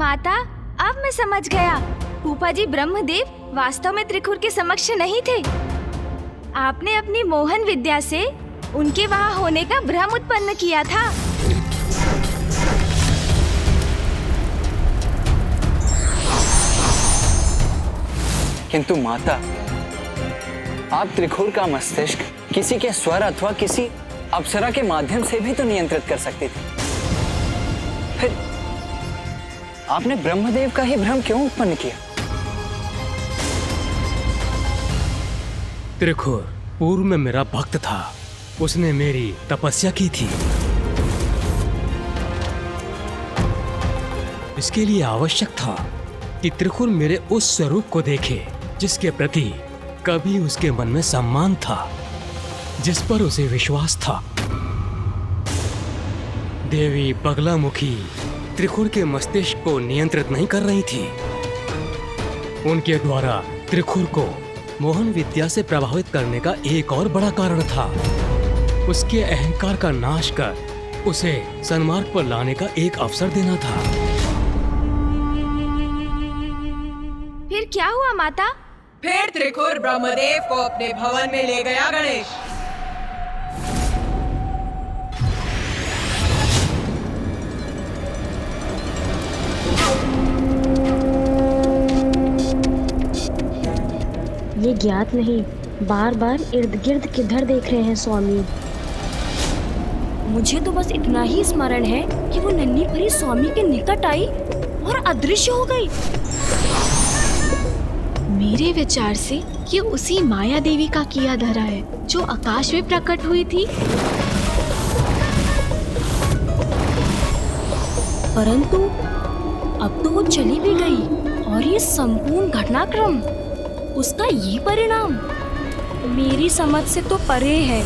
माता, अब मैं समझ गया। फूफा जी ब्रह्मदेव वास्तव में त्रिखुर के समक्ष नहीं थे। आपने अपनी मोहन विद्या से उनके वहाँ होने का भ्रम उत्पन्न किया था। किंतु माता, आप त्रिखुर का मस्तिष्क किसी के स्वर अथवा किसी अप्सरा के माध्यम से भी तो नियंत्रित कर सकती थी। फिर आपने ब्रह्मदेव का ही भ्रम क्यों उत्पन्न किया? त्रिखुर पूर्व में मेरा भक्त था, उसने मेरी तपस्या की थी। इसके लिए आवश्यक था कि त्रिखुर मेरे उस स्वरूप को देखे जिसके प्रति कभी उसके मन में सम्मान था, जिस पर उसे विश्वास था। देवी बगलामुखी त्रिखुर के मस्तिष्क को नियंत्रित नहीं कर रही थी। उनके द्वारा त्रिखुर को मोहन विद्या से प्रभावित करने का एक और बड़ा कारण था, उसके अहंकार का नाश कर उसे सन्मार्ग पर लाने का एक अवसर देना था। फिर क्या हुआ माता? फिर त्रिखुर ब्रह्मदेव को अपने भवन में ले गया गणेश। ये ज्ञात नहीं, बार बार इर्द गिर्द किधर देख रहे हैं स्वामी। मुझे तो बस इतना ही स्मरण है कि वो नन्ही परी स्वामी के निकट आई और अदृश्य हो गई। मेरे विचार से ये उसी माया देवी का किया धरा है जो आकाश में प्रकट हुई थी। परंतु अब तो वो चली भी गई और ये संपूर्ण घटनाक्रम, उसका ये परिणाम मेरी समझ से तो परे है।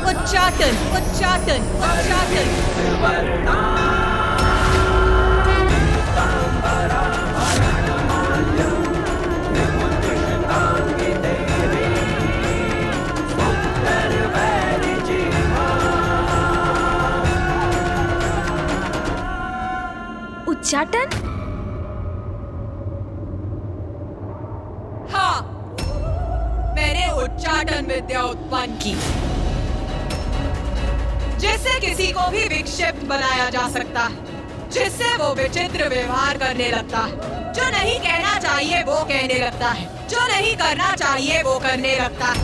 उच्चाटन, उच्चाटन, उच्चाटन। उच्चाटन? हाँ, मैंने उच्चाटन विद्या उत्पन्न की, जिससे किसी को भी विक्षिप्त बनाया जा सकता है, जिससे वो विचित्र व्यवहार करने लगता है, जो नहीं कहना चाहिए वो कहने लगता है, जो नहीं करना चाहिए वो करने लगता है।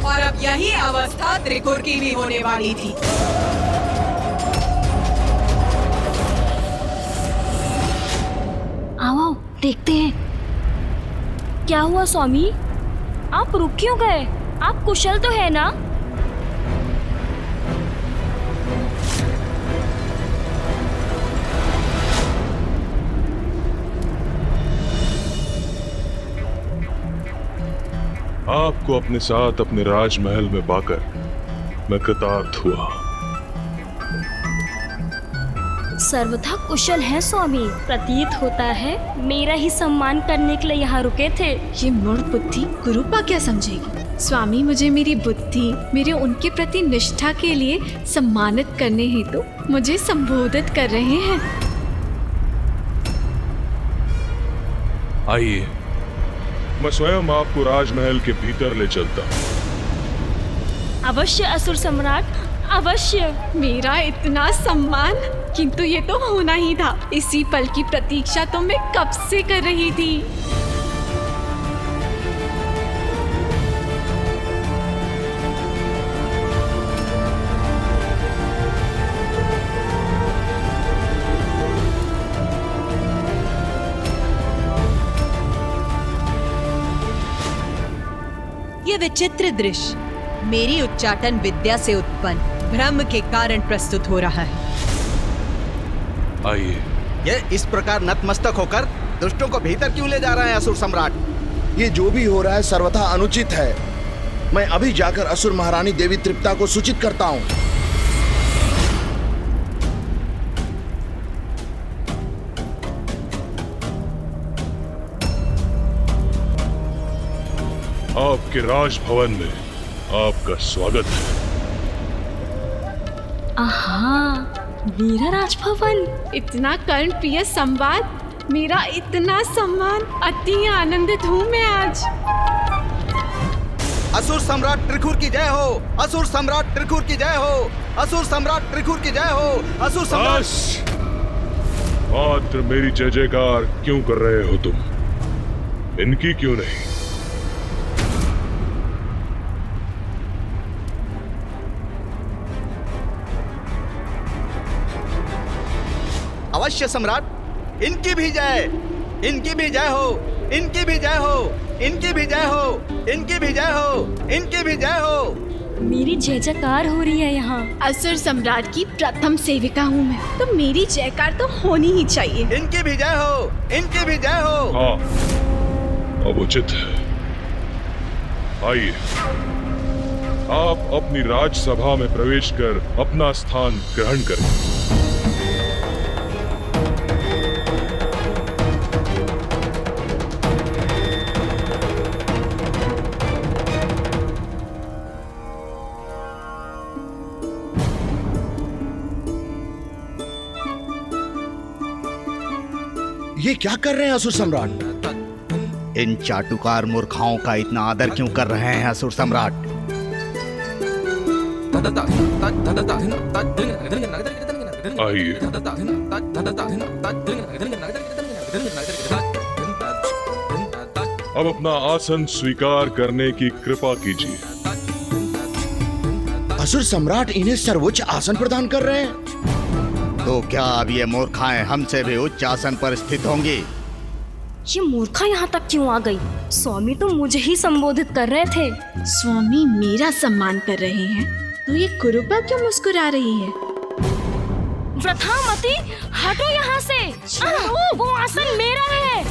और अब यही अवस्था त्रिखुर की भी होने वाली थी। आओ देखते हैं क्या हुआ। स्वामी, आप रुक क्यों गए? आप कुशल तो है ना? आपको अपने साथ अपने राजमहल में पाकर मैं कृतार्थ हुआ। सर्वथा कुशल है स्वामी। प्रतीत होता है मेरा ही सम्मान करने के लिए यहाँ रुके थे। ये मूढ़ बुद्धि गुरुपा क्या समझेगी? स्वामी मुझे मेरी बुद्धि, मेरे उनके प्रति निष्ठा के लिए सम्मानित करने हेतु मुझे संबोधित कर रहे हैं। आइए, मैं स्वयं आपको राजमहल के भीतर ले चलता हूँ। अवश्य असुर सम्राट, अवश्य। मेरा इतना सम्मान, किंतु ये तो होना ही था। इसी पल की प्रतीक्षा तो मैं कब से कर रही थी। ये विचित्र दृश्य मेरी उच्चाटन विद्या से उत्पन्न भ्रम के कारण प्रस्तुत हो रहा है। आइए। ये इस प्रकार नतमस्तक होकर दुष्टों को भीतर क्यों ले जा रहे हैं असुर सम्राट? ये जो भी हो रहा है सर्वथा अनुचित है। मैं अभी जाकर असुर महारानी देवी तृप्ता को सूचित करता हूँ। आपके राजभवन में आपका स्वागत है। आहा, मेरा राजभवन। इतना कर्ण प्रिय संवाद, मेरा इतना सम्मान, अति आनंदित हूँ मैं आज। असुर सम्राट त्रिखुर की जय हो, असुर सम्राट त्रिखुर की जय हो, असुर सम्राट त्रिखुर की जय हो, असुर सम्राट। बस! मात्र मेरी जय जयकार क्यों कर रहे हो तुम? इनकी क्यों नहीं? अवश्य सम्राट, इनकी भी जय, इनकी भी जय हो, इनकी भी जय हो, इनकी भी जय हो, इनकी भी जय हो, इनकी भी जय हो। मेरी जय जयकार हो रही है यहाँ। असुर सम्राट की प्रथम सेविका हूँ मैं, तो मेरी जयकार तो होनी ही चाहिए। इनकी भी जय हो, इनकी भी जय हो। हाँ, अब उचित है। आइए, आप अपनी राजसभा में प्रवेश कर अपना स्थान ग्रहण करें। ये क्या कर रहे हैं असुर सम्राट? इन चाटुकार मूर्खाओं का इतना आदर क्यों कर रहे हैं असुर सम्राट? आइए, अब अपना आसन स्वीकार करने की कृपा कीजिए। असुर सम्राट इन्हें सर्वोच्च आसन प्रदान कर रहे हैं। तो क्या अब ये मूर्खाएं हमसे भी उच्च आसन पर स्थित होंगी? ये मूर्खा यहाँ तक क्यों आ गई? स्वामी तो मुझे ही संबोधित कर रहे थे। स्वामी मेरा सम्मान कर रहे हैं, तो ये कुरूपा क्यों मुस्कुरा रही है? व्रथामती, हटो यहाँ से। वो आसन मेरा है।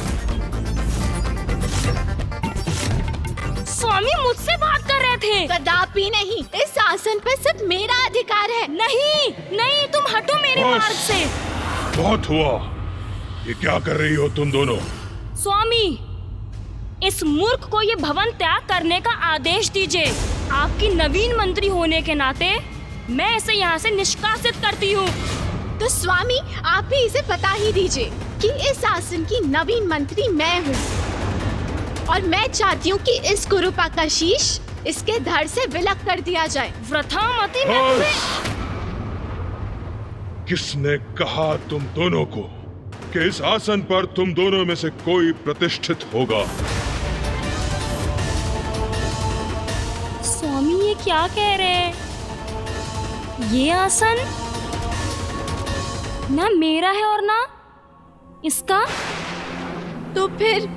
स्वामी मुझसे बात कर रहे थे। कदापि नहीं, इस आसन पर सिर्फ मेरा अधिकार है। नहीं नहीं, तुम हटो मेरे मार्ग से। बहुत हुआ। ये क्या कर रही हो तुम दोनों? स्वामी, इस मूर्ख को ये भवन त्याग करने का आदेश दीजिए। आपकी नवीन मंत्री होने के नाते मैं इसे यहाँ से निष्कासित करती हूँ। तो स्वामी, आप भी इसे बता ही दीजिए कि इस आसन की नवीन मंत्री मैं हूँ, और मैं चाहती हूँ कि इस कुरूपा का शीश इसके धड़ से विलग कर दिया जाए। व्रथामती, किसने कहा तुम दोनों को कि इस आसन पर तुम दोनों में से कोई प्रतिष्ठित होगा? स्वामी, ये क्या कह रहे हैं? ये आसन ना मेरा है और ना इसका। तो फिर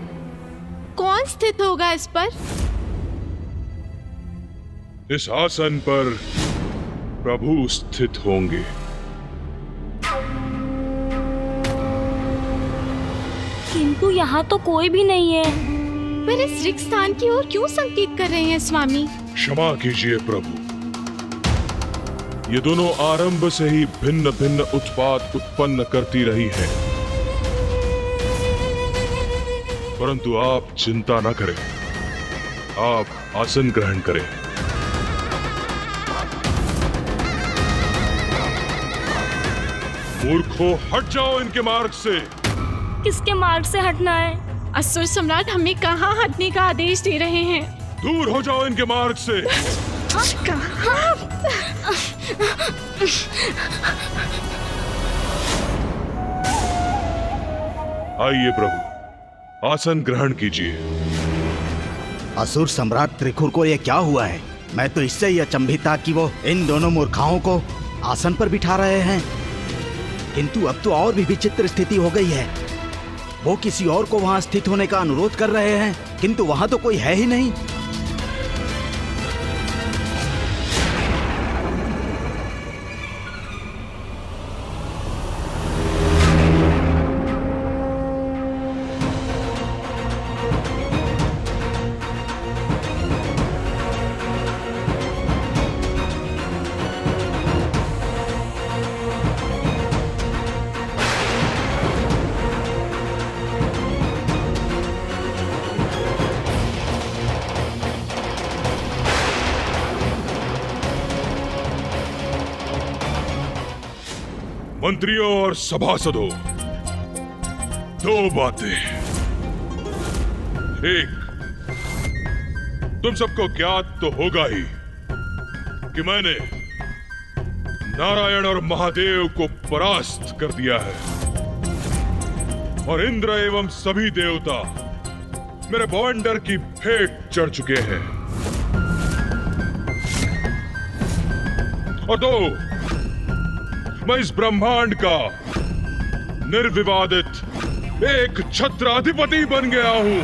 कौन स्थित होगा इस पर? इस आसन पर प्रभु स्थित होंगे। किंतु यहाँ तो कोई भी नहीं है। पर इस रिक्त स्थान की ओर क्यों संकेत कर रहे हैं स्वामी? क्षमा कीजिए प्रभु, ये दोनों आरंभ से ही भिन्न भिन्न उत्पात उत्पन्न करती रही हैं। परंतु आप चिंता न करें, आप आसन ग्रहण करें। मूर्खों, हट जाओ इनके मार्ग से। किसके मार्ग से हटना है? असुर सम्राट हमें कहाँ हटने का आदेश दे रहे हैं? दूर हो जाओ इनके मार्ग से। आइए प्रभु, आसन ग्रहण कीजिए। असुर सम्राट त्रिखुर को ये क्या हुआ है? मैं तो इससे ही अचंभित था कि वो इन दोनों मूर्खाओं को आसन पर बिठा रहे हैं, किंतु अब तो और भी विचित्र स्थिति हो गई है। वो किसी और को वहां स्थित होने का अनुरोध कर रहे हैं, किंतु वहां तो कोई है ही नहीं। मंत्रियों और सभासदों, दो बातें। एक, तुम सबको ज्ञात तो होगा ही कि मैंने नारायण और महादेव को परास्त कर दिया है और इंद्र एवं सभी देवता मेरे बवंडर की भेंट चढ़ चुके हैं। और दो, मैं इस ब्रह्मांड का निर्विवादित एक छत्राधिपति बन गया हूं।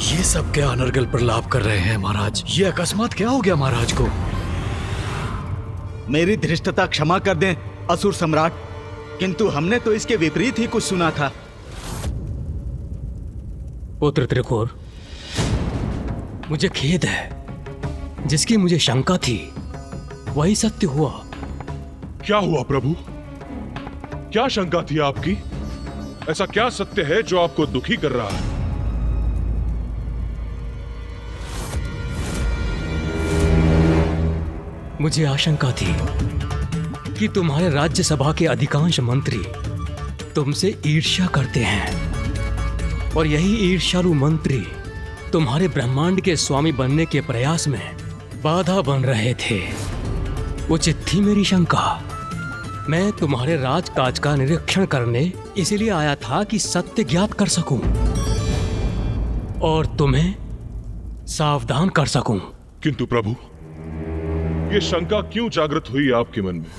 ये सब क्या अनर्गल प्रलाप कर रहे हैं महाराज? ये अकस्मात क्या हो गया महाराज को? मेरी धृष्टता क्षमा कर दें असुर सम्राट, किंतु हमने तो इसके विपरीत ही कुछ सुना था। पुत्र त्रिकोर, मुझे खेद है, जिसकी मुझे शंका थी वही सत्य हुआ। क्या हुआ प्रभु? क्या शंका थी आपकी? ऐसा क्या सत्य है जो आपको दुखी कर रहा है? मुझे आशंका थी कि तुम्हारे राज्यसभा के अधिकांश मंत्री तुमसे ईर्ष्या करते हैं और यही ईर्ष्यालु मंत्री तुम्हारे ब्रह्मांड के स्वामी बनने के प्रयास में बाधा बन रहे थे। उचित थी मेरी शंका। मैं तुम्हारे राजकाज का निरीक्षण करने इसलिए आया था कि सत्य ज्ञात कर सकूं और तुम्हें सावधान कर सकूं। किंतु प्रभु, ये शंका क्यों जागृत हुई आपके मन में,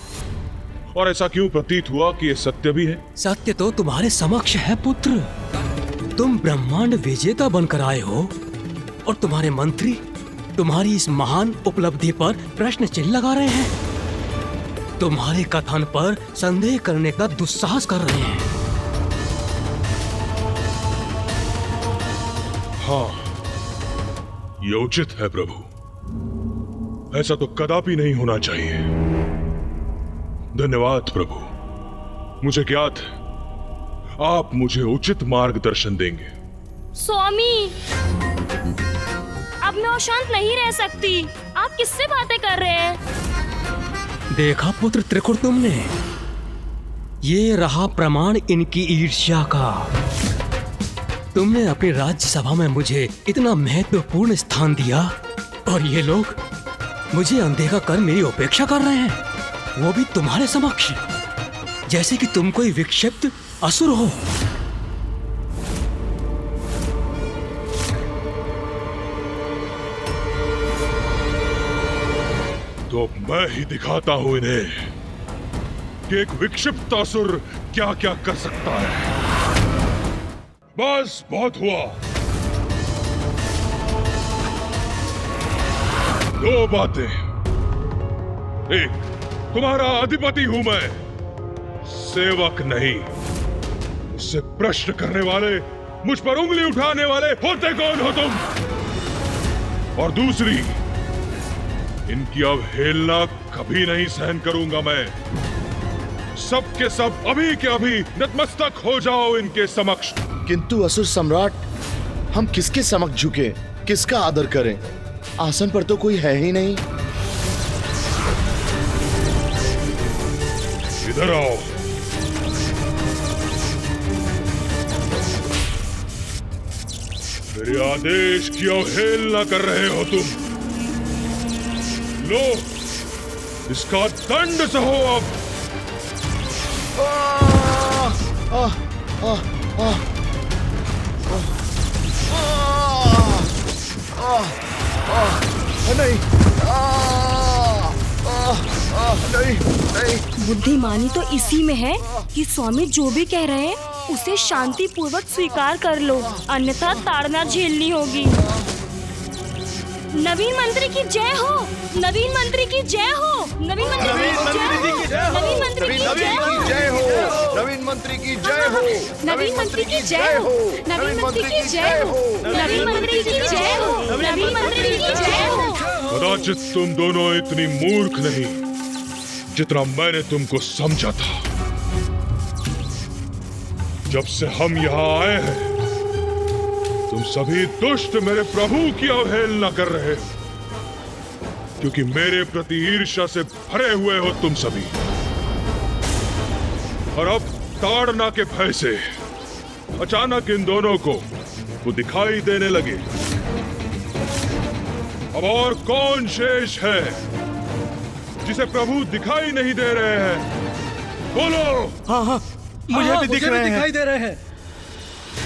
और ऐसा क्यों प्रतीत हुआ कि ये सत्य भी है? सत्य तो तुम्हारे समक्ष है पुत्र। तुम ब्रह्मांड विजेता बनकर आए हो और तुम्हारे मंत्री तुम्हारी इस महान उपलब्धि पर प्रश्न चिन्ह लगा रहे हैं, तुम्हारे कथन पर संदेह करने का दुस्साहस कर रहे हैं। हाँ, ये उचित है प्रभु। ऐसा तो कदापि नहीं होना चाहिए। धन्यवाद प्रभु। मुझे ज्ञात है आप मुझे उचित मार्गदर्शन देंगे। स्वामी, अब मैं और शांत नहीं रह सकती। आप किससे बातें कर रहे हैं? देखा पुत्र त्रिकुर तुमने, ये रहा प्रमाण इनकी ईर्ष्या का। तुमने अपनी राज्यसभा में मुझे इतना महत्वपूर्ण स्थान दिया और ये लोग मुझे अनदेखा कर मेरी उपेक्षा कर रहे हैं, वो भी तुम्हारे समक्ष, जैसे कि तुम कोई विक्षिप्त असुर हो। तो मैं ही दिखाता हूं इन्हें कि एक विक्षिप्त असुर क्या क्या कर सकता है। बस बहुत हुआ। दो बातें। एक, तुम्हारा अधिपति हूं मैं, सेवक नहीं। मुझसे प्रश्न करने वाले, मुझ पर उंगली उठाने वाले होते कौन हो तुम? और दूसरी, इनकी अवहेलना कभी नहीं सहन करूंगा मैं। सब के सब अभी के अभी नतमस्तक हो जाओ इनके समक्ष। किंतु असुर सम्राट, हम किसके समक्ष झुके, किसका आदर करें? आसन पर तो कोई है ही नहीं। इधर आओ। मेरे आदेश की अवहेलना कर रहे हो तुम। लो, इसका दंड सहो अब। नहीं, नहीं। बुद्धिमानी तो इसी में है कि स्वामी जो भी कह रहे हैं उसे शांति पूर्वक स्वीकार कर लो, अन्यथा ताड़ना झेलनी होगी। नवीन मंत्री की जय हो, नवीन मंत्री की जय हो, नवीन मंत्री की जय हो, नवीन मंत्री की जय हो, नवीन मंत्री की जय हो, नवीन मंत्री की जय हो, नवीन मंत्री की जय हो, नवीन मंत्री की जय हो, नवीन मंत्री की जय हो। कदाचित तुम दोनों इतनी मूर्ख नहीं जितना मैंने तुमको समझा था। जब से हम यहाँ आए हैं, तुम सभी दुष्ट मेरे प्रभु की अवहेलना कर रहे हो, क्योंकि मेरे प्रति ईर्ष्या से भरे हुए हो तुम सभी। और अब ताड़ना के भय से अचानक इन दोनों को वो दिखाई देने लगे। अब और कौन शेष है जिसे प्रभु दिखाई नहीं दे रहे हैं? बोलो। हाँ हाँ, मुझे भी दिख रहे हैं। दिखाई दे रहे हैं।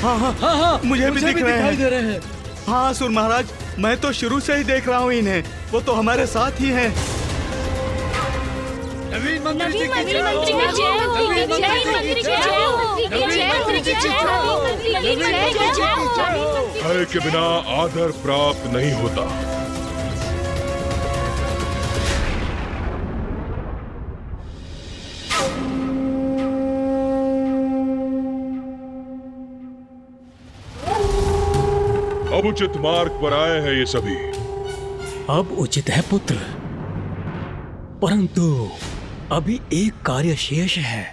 हाँ हाँ हाँ हाँ, मुझे भी दिख रहे दिखाई दे रहे हैं। हाँ असुर महाराज, मैं तो शुरू से ही देख रहा हूँ इन्हें। वो तो हमारे साथ ही हैं। नवीन मंत्री नवीन मंत्री की जय हो, नवीन मंत्री की जय हो, नवीन मंत्री की जय हो, नवीन मंत्री की जय हो। भय के बिना आदर प्राप्त नहीं होता। अब उचित मार्ग पर आए हैं ये सभी। अब उचित है पुत्र, परंतु अभी एक कार्य शेष है।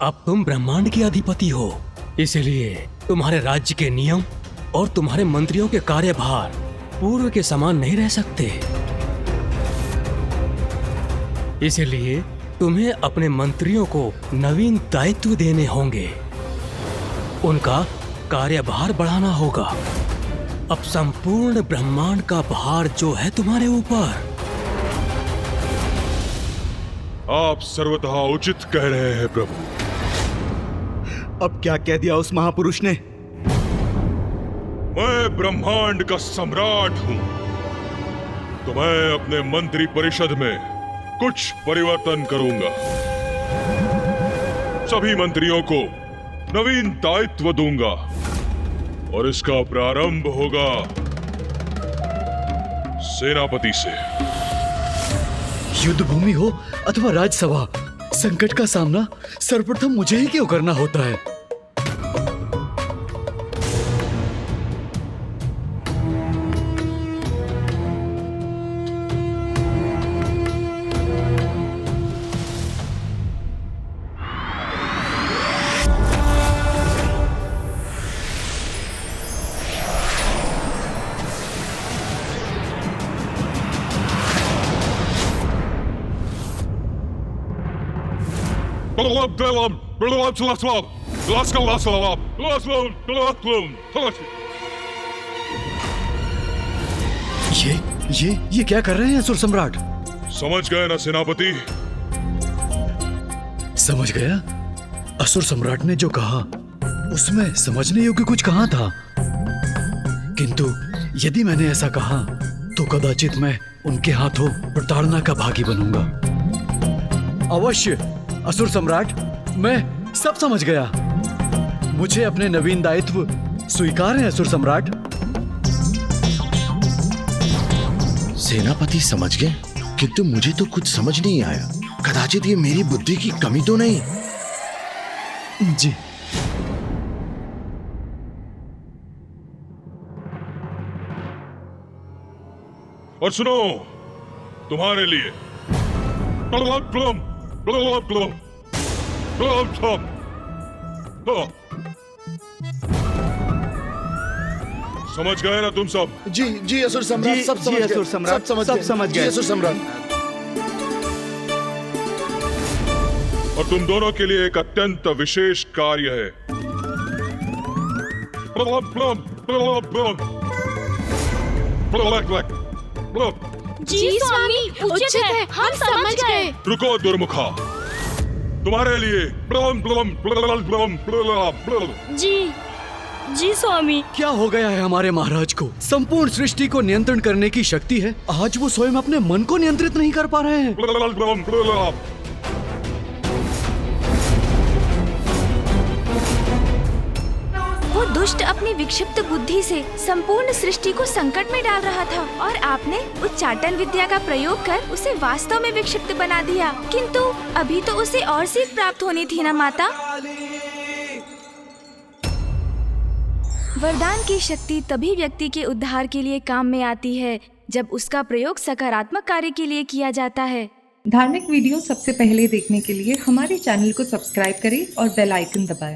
अब तुम ब्रह्मांड के अधिपति हो, इसलिए तुम्हारे राज्य के नियम और तुम्हारे मंत्रियों के कार्यभार पूर्व के समान नहीं रह सकते। इसलिए तुम्हें अपने मंत्रियों को नवीन दायित्व देने होंगे, उनका कार्यभार बढ़ाना होगा। अब संपूर्ण ब्रह्मांड का भार जो है तुम्हारे ऊपर। आप सर्वतः उचित कह रहे हैं प्रभु। अब क्या कह दिया उस महापुरुष ने? मैं ब्रह्मांड का सम्राट हूं, तो मैं अपने मंत्री परिषद में कुछ परिवर्तन करूंगा। सभी मंत्रियों को नवीन दायित्व दूंगा और इसका प्रारंभ होगा सेनापति से। युद्ध भूमि हो अथवा राजसभा, संकट का सामना सर्वप्रथम मुझे ही क्यों करना होता है? ये क्या कर रहे हैं असुर सम्राट? समझ गए ना सेनापति? समझ गया। असुर सम्राट ने जो कहा उसमें समझने योग्य कुछ कहा था, किंतु यदि मैंने ऐसा कहा तो कदाचित मैं उनके हाथों प्रताड़ना का भागी बनूंगा। अवश्य असुर सम्राट, मैं सब समझ गया। मुझे अपने नवीन दायित्व स्वीकार है असुर सम्राट। सेनापति समझ गए, किंतु मुझे तो कुछ समझ नहीं आया। कदाचित ये मेरी बुद्धि की कमी तो नहीं? जी। और सुनो, तुम्हारे लिए समझ गए ना तुम सब? जी जी असुर सम्राट, सब समझ गए। असुर सम्राट, सब समझ गए। असुर सम्राट। और तुम दोनों के लिए एक अत्यंत विशेष कार्य है। जी स्वामी, उचित है, हम समझ गए। रुको दुर्मुखा, तुम्हारे लिए जी स्वामी। क्या हो गया है हमारे महाराज को? संपूर्ण सृष्टि को नियंत्रण करने की शक्ति है, आज वो स्वयं अपने मन को नियंत्रित नहीं कर पा रहे हैं। वो दुष्ट अपनी विक्षिप्त बुद्धि से संपूर्ण सृष्टि को संकट में डाल रहा था और आपने उच्चाटन विद्या का प्रयोग कर उसे वास्तव में विक्षिप्त बना दिया। किंतु अभी तो उसे और सीख प्राप्त होनी थी ना माता। वरदान की शक्ति तभी व्यक्ति के उद्धार के लिए काम में आती है जब उसका प्रयोग सकारात्मक कार्य के लिए किया जाता है। धार्मिक वीडियो सबसे पहले देखने के लिए हमारे चैनल को सब्सक्राइब करें और बेल आइकन दबाएं।